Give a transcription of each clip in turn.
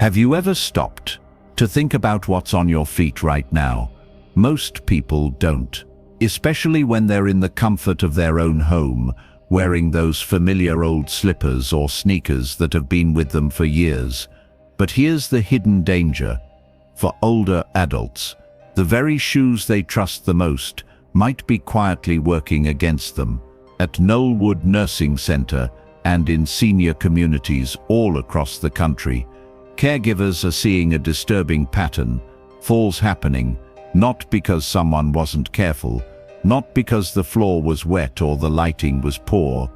Have you ever stopped to think about what's on your feet right now? Most people don't, especially when they're in the comfort of their own home, wearing those familiar old slippers or sneakers that have been with them for years. But here's the hidden danger. For older adults, the very shoes they trust the most might be quietly working against them. At Knollwood Nursing Center and in senior communities all across the country, caregivers are seeing a disturbing pattern, falls happening, not because someone wasn't careful, not because the floor was wet or the lighting was poor,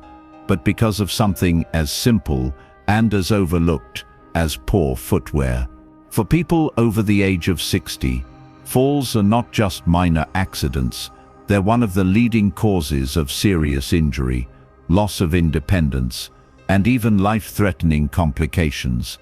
but because of something as simple and as overlooked as poor footwear. For people over the age of 60, falls are not just minor accidents, they're one of the leading causes of serious injury, loss of independence, and even life-threatening complications.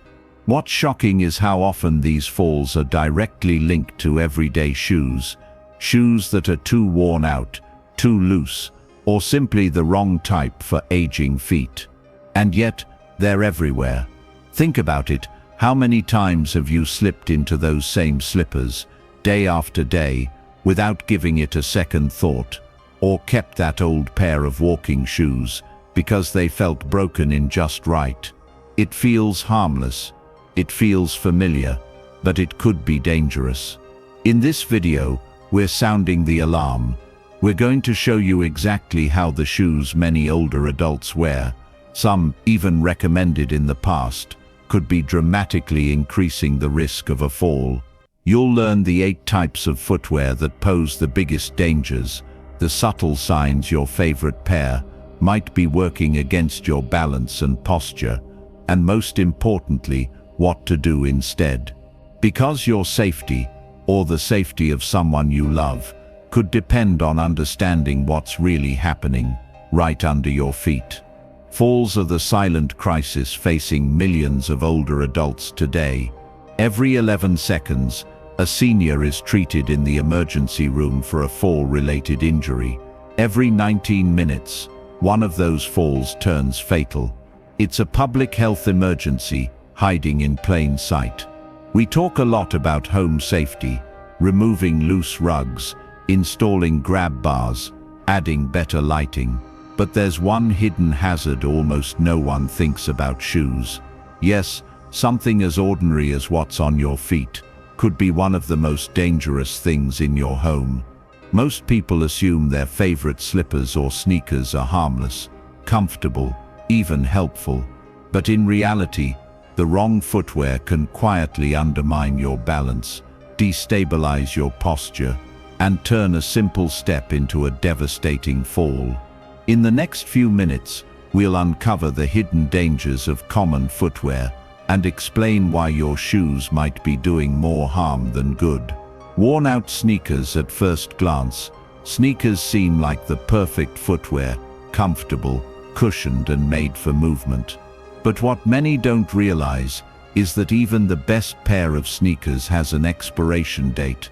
What's shocking is how often these falls are directly linked to everyday shoes that are too worn out, too loose, or simply the wrong type for aging feet. And yet, they're everywhere. Think about it, how many times have you slipped into those same slippers, day after day, without giving it a second thought, or kept that old pair of walking shoes because they felt broken in just right? It feels harmless. It feels familiar, but it could be dangerous. In this video, we're sounding the alarm. We're going to show you exactly how the shoes many older adults wear, some even recommended in the past, could be dramatically increasing the risk of a fall. You'll learn the 8 types of footwear that pose the biggest dangers, the subtle signs your favorite pair might be working against your balance and posture, and most importantly, what to do instead. Because your safety, or the safety of someone you love, could depend on understanding what's really happening right under your feet. Falls are the silent crisis facing millions of older adults today. Every 11 seconds, a senior is treated in the emergency room for a fall-related injury. Every 19 minutes, one of those falls turns fatal. It's a public health emergency hiding in plain sight. We talk a lot about home safety, removing loose rugs, installing grab bars, adding better lighting. But there's one hidden hazard almost no one thinks about: shoes. Yes, something as ordinary as what's on your feet could be one of the most dangerous things in your home. Most people assume their favorite slippers or sneakers are harmless, comfortable, even helpful. But in reality, the wrong footwear can quietly undermine your balance, destabilize your posture, and turn a simple step into a devastating fall. In the next few minutes, we'll uncover the hidden dangers of common footwear and explain why your shoes might be doing more harm than good. Worn-out sneakers. At first glance, sneakers seem like the perfect footwear, comfortable, cushioned, and made for movement. But what many don't realize is that even the best pair of sneakers has an expiration date.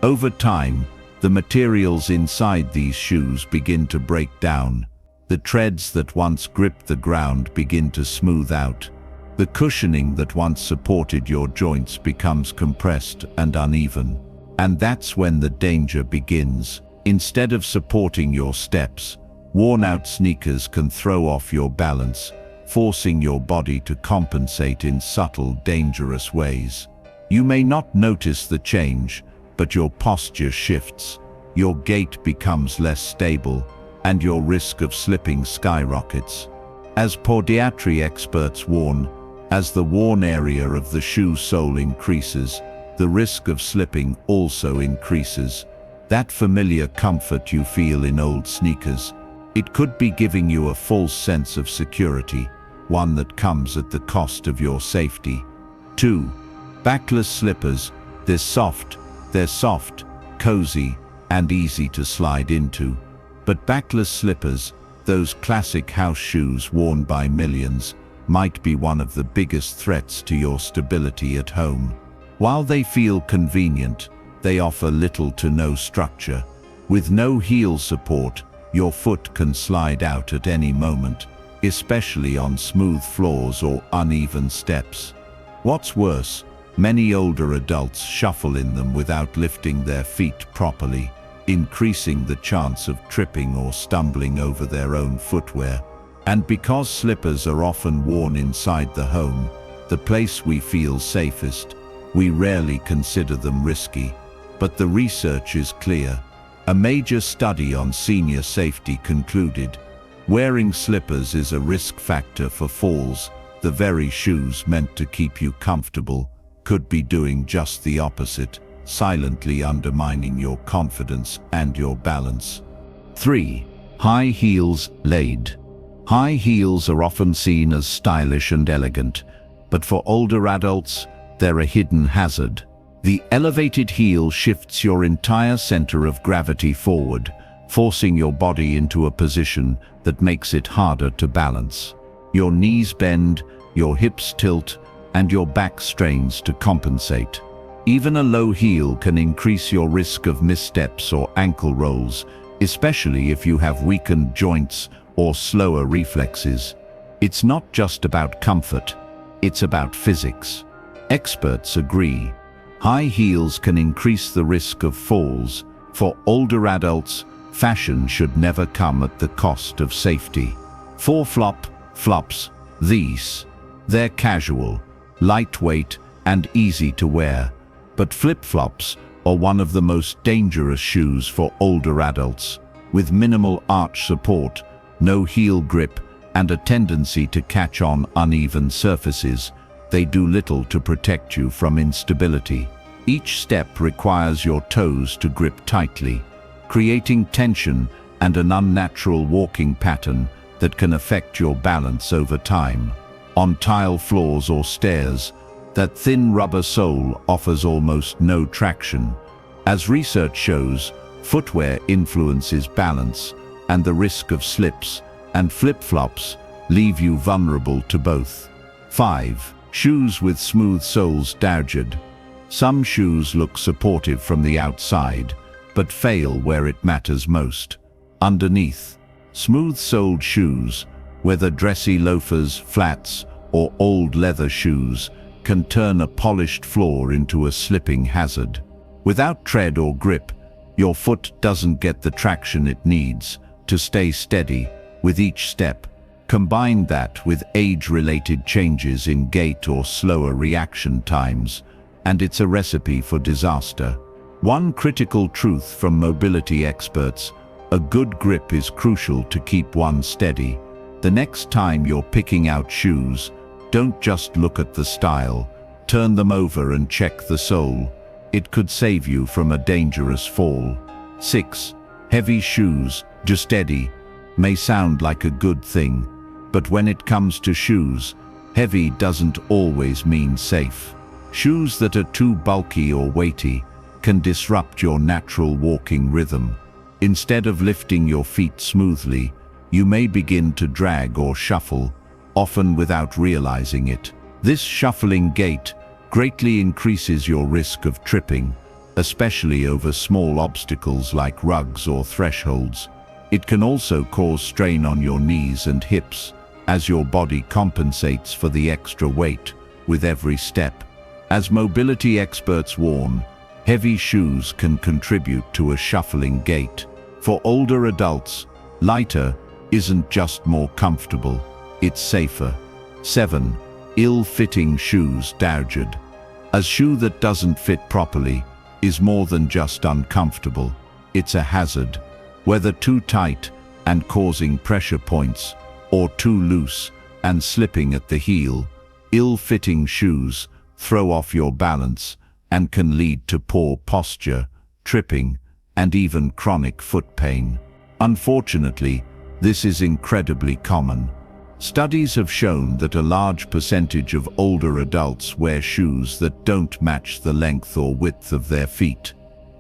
Over time, the materials inside these shoes begin to break down. The treads that once gripped the ground begin to smooth out. The cushioning that once supported your joints becomes compressed and uneven. And that's when the danger begins. Instead of supporting your steps, worn-out sneakers can throw off your balance, forcing your body to compensate in subtle, dangerous ways. You may not notice the change, but your posture shifts, your gait becomes less stable, and your risk of slipping skyrockets. As podiatry experts warn, as the worn area of the shoe sole increases, the risk of slipping also increases. That familiar comfort you feel in old sneakers, it could be giving you a false sense of security, one that comes at the cost of your safety. 2. Backless slippers. They're soft, cozy, and easy to slide into. But backless slippers, those classic house shoes worn by millions, might be one of the biggest threats to your stability at home. While they feel convenient, they offer little to no structure. With no heel support, your foot can slide out at any moment, especially on smooth floors or uneven steps. What's worse, many older adults shuffle in them without lifting their feet properly, increasing the chance of tripping or stumbling over their own footwear. And because slippers are often worn inside the home, the place we feel safest, we rarely consider them risky. But the research is clear. A major study on senior safety concluded, wearing slippers is a risk factor for falls. The very shoes meant to keep you comfortable could be doing just the opposite, silently undermining your confidence and your balance. 3. High heels laid. High heels are often seen as stylish and elegant, but for older adults, they're a hidden hazard. The elevated heel shifts your entire center of gravity forward, forcing your body into a position that makes it harder to balance. Your knees bend, your hips tilt, and your back strains to compensate. Even a low heel can increase your risk of missteps or ankle rolls, especially if you have weakened joints or slower reflexes. It's not just about comfort, it's about physics. Experts agree. High heels can increase the risk of falls. For older adults, fashion should never come at the cost of safety. 4. Flops. They're casual, lightweight, and easy to wear. But flip-flops are one of the most dangerous shoes for older adults. With minimal arch support, no heel grip, and a tendency to catch on uneven surfaces, they do little to protect you from instability. Each step requires your toes to grip tightly, creating tension and an unnatural walking pattern that can affect your balance over time. On tile floors or stairs, that thin rubber sole offers almost no traction. As research shows, footwear influences balance, and the risk of slips and flip-flops leave you vulnerable to both. 5. Shoes with smooth soles. Some shoes look supportive from the outside, but fail where it matters most. Underneath. Smooth-soled shoes, whether dressy loafers, flats, or old leather shoes, can turn a polished floor into a slipping hazard. Without tread or grip, your foot doesn't get the traction it needs to stay steady with each step. Combine that with age-related changes in gait or slower reaction times, and it's a recipe for disaster. One critical truth from mobility experts: a good grip is crucial to keep one steady. The next time you're picking out shoes, don't just look at the style, turn them over and check the sole. It could save you from a dangerous fall. 6. Heavy shoes. Steady may sound like a good thing, but when it comes to shoes, heavy doesn't always mean safe. Shoes that are too bulky or weighty can disrupt your natural walking rhythm. Instead of lifting your feet smoothly, you may begin to drag or shuffle, often without realizing it. This shuffling gait greatly increases your risk of tripping, especially over small obstacles like rugs or thresholds. It can also cause strain on your knees and hips, as your body compensates for the extra weight with every step. As mobility experts warn, heavy shoes can contribute to a shuffling gait. For older adults, lighter isn't just more comfortable, it's safer. 7. Ill-fitting shoes. A shoe that doesn't fit properly is more than just uncomfortable, it's a hazard. Whether too tight and causing pressure points, or too loose and slipping at the heel, ill-fitting shoes throw off your balance and can lead to poor posture, tripping, and even chronic foot pain. Unfortunately, this is incredibly common. Studies have shown that a large percentage of older adults wear shoes that don't match the length or width of their feet.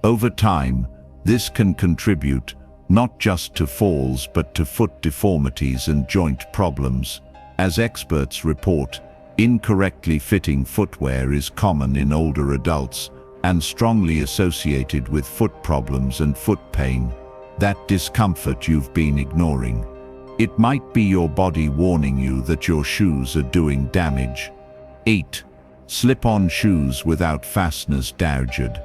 Over time, this can contribute not just to falls but to foot deformities and joint problems. As experts report, incorrectly fitting footwear is common in older adults and strongly associated with foot problems and foot pain. That discomfort you've been ignoring. It might be your body warning you that your shoes are doing damage. 8. Slip-on shoes without fasteners damaged.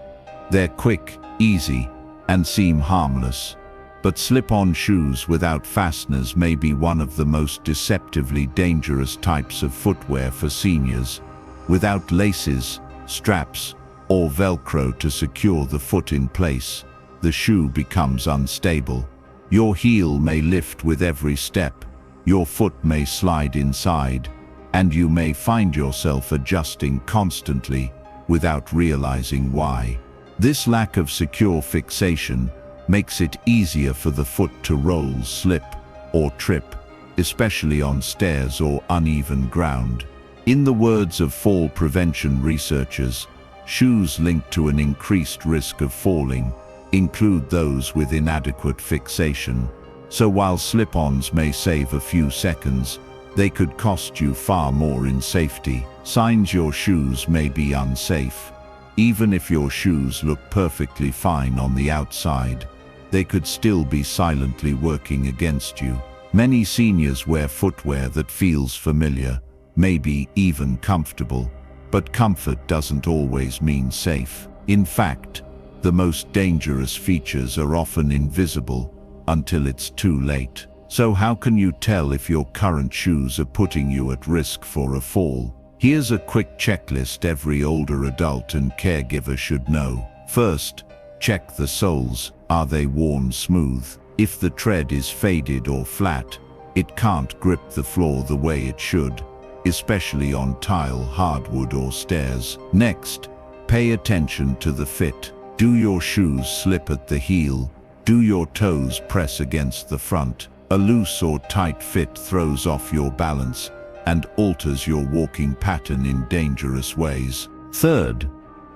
They're quick, easy, and seem harmless. But slip-on shoes without fasteners may be one of the most deceptively dangerous types of footwear for seniors. Without laces, straps, or Velcro to secure the foot in place, the shoe becomes unstable. Your heel may lift with every step, your foot may slide inside, and you may find yourself adjusting constantly without realizing why. This lack of secure fixation makes it easier for the foot to roll, slip, or trip, especially on stairs or uneven ground. In the words of fall prevention researchers, shoes linked to an increased risk of falling include those with inadequate fixation. So while slip-ons may save a few seconds, they could cost you far more in safety. Signs your shoes may be unsafe. Even if your shoes look perfectly fine on the outside, they could still be silently working against you. Many seniors wear footwear that feels familiar, maybe even comfortable, but comfort doesn't always mean safe. In fact, the most dangerous features are often invisible until it's too late. So how can you tell if your current shoes are putting you at risk for a fall? Here's a quick checklist every older adult and caregiver should know. First, check the soles. Are they worn smooth? If the tread is faded or flat, it can't grip the floor the way it should, especially on tile, hardwood, or stairs. Next, pay attention to the fit. Do your shoes slip at the heel? Do your toes press against the front? A loose or tight fit throws off your balance and alters your walking pattern in dangerous ways. Third,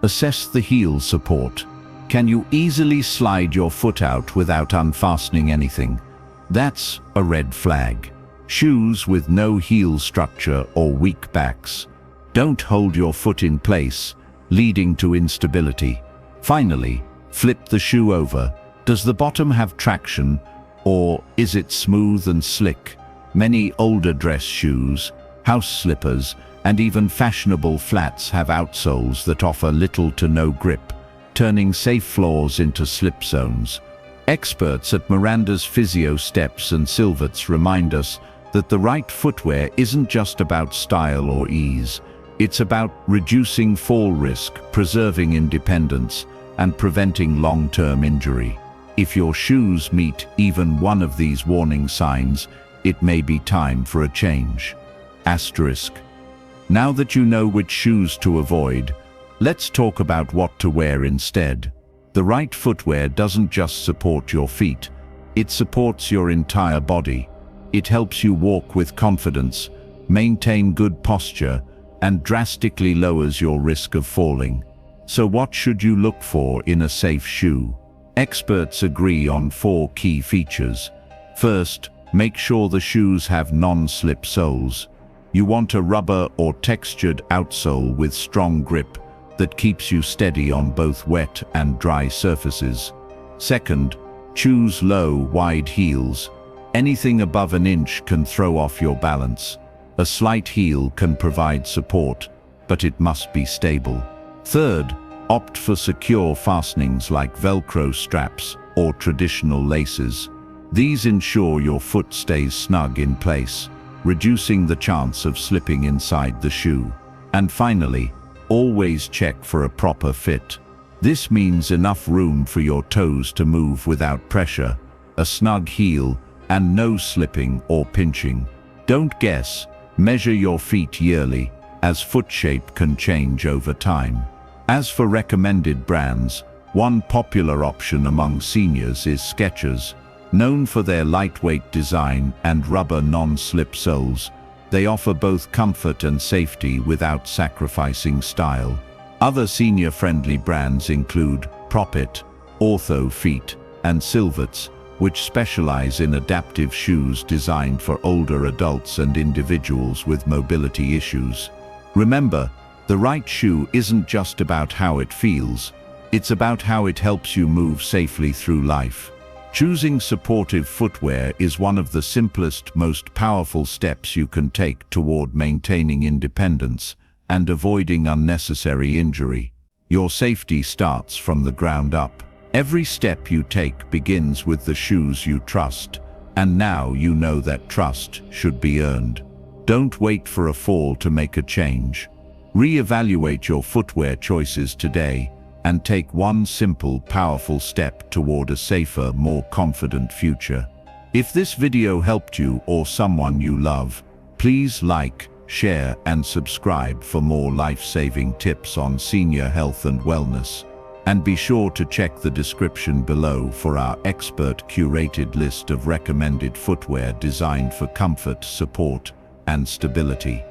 assess the heel support. Can you easily slide your foot out without unfastening anything? That's a red flag. Shoes with no heel structure or weak backs don't hold your foot in place, leading to instability. Finally, flip the shoe over. Does the bottom have traction, or is it smooth and slick? Many older dress shoes, house slippers, and even fashionable flats have outsoles that offer little to no grip, turning safe floors into slip zones. Experts at Miranda's Physio Steps and Silverts remind us that the right footwear isn't just about style or ease. It's about reducing fall risk, preserving independence, and preventing long-term injury. If your shoes meet even one of these warning signs, it may be time for a change. Asterisk. Now that you know which shoes to avoid, let's talk about what to wear instead. The right footwear doesn't just support your feet, it supports your entire body. It helps you walk with confidence, maintain good posture, and drastically lowers your risk of falling. So what should you look for in a safe shoe? Experts agree on 4 key features. First, make sure the shoes have non-slip soles. You want a rubber or textured outsole with strong grip that keeps you steady on both wet and dry surfaces. Second, choose low, wide heels. Anything above an inch can throw off your balance. A slight heel can provide support, but it must be stable. Third, opt for secure fastenings like Velcro straps or traditional laces. These ensure your foot stays snug in place, reducing the chance of slipping inside the shoe. And finally, always check for a proper fit. This means enough room for your toes to move without pressure, a snug heel, and no slipping or pinching. Don't guess, measure your feet yearly, as foot shape can change over time. As for recommended brands, one popular option among seniors is Skechers. Known for their lightweight design and rubber non-slip soles, they offer both comfort and safety without sacrificing style. Other senior-friendly brands include Propit, Ortho Feet, and Silverts, which specialize in adaptive shoes designed for older adults and individuals with mobility issues. Remember, the right shoe isn't just about how it feels, it's about how it helps you move safely through life. Choosing supportive footwear is one of the simplest, most powerful steps you can take toward maintaining independence and avoiding unnecessary injury. Your safety starts from the ground up. Every step you take begins with the shoes you trust, and now you know that trust should be earned. Don't wait for a fall to make a change. Re-evaluate your footwear choices today and take one simple, powerful step toward a safer, more confident future. If this video helped you or someone you love, please like, share, and subscribe for more life-saving tips on senior health and wellness. And be sure to check the description below for our expert-curated list of recommended footwear designed for comfort, support, and stability.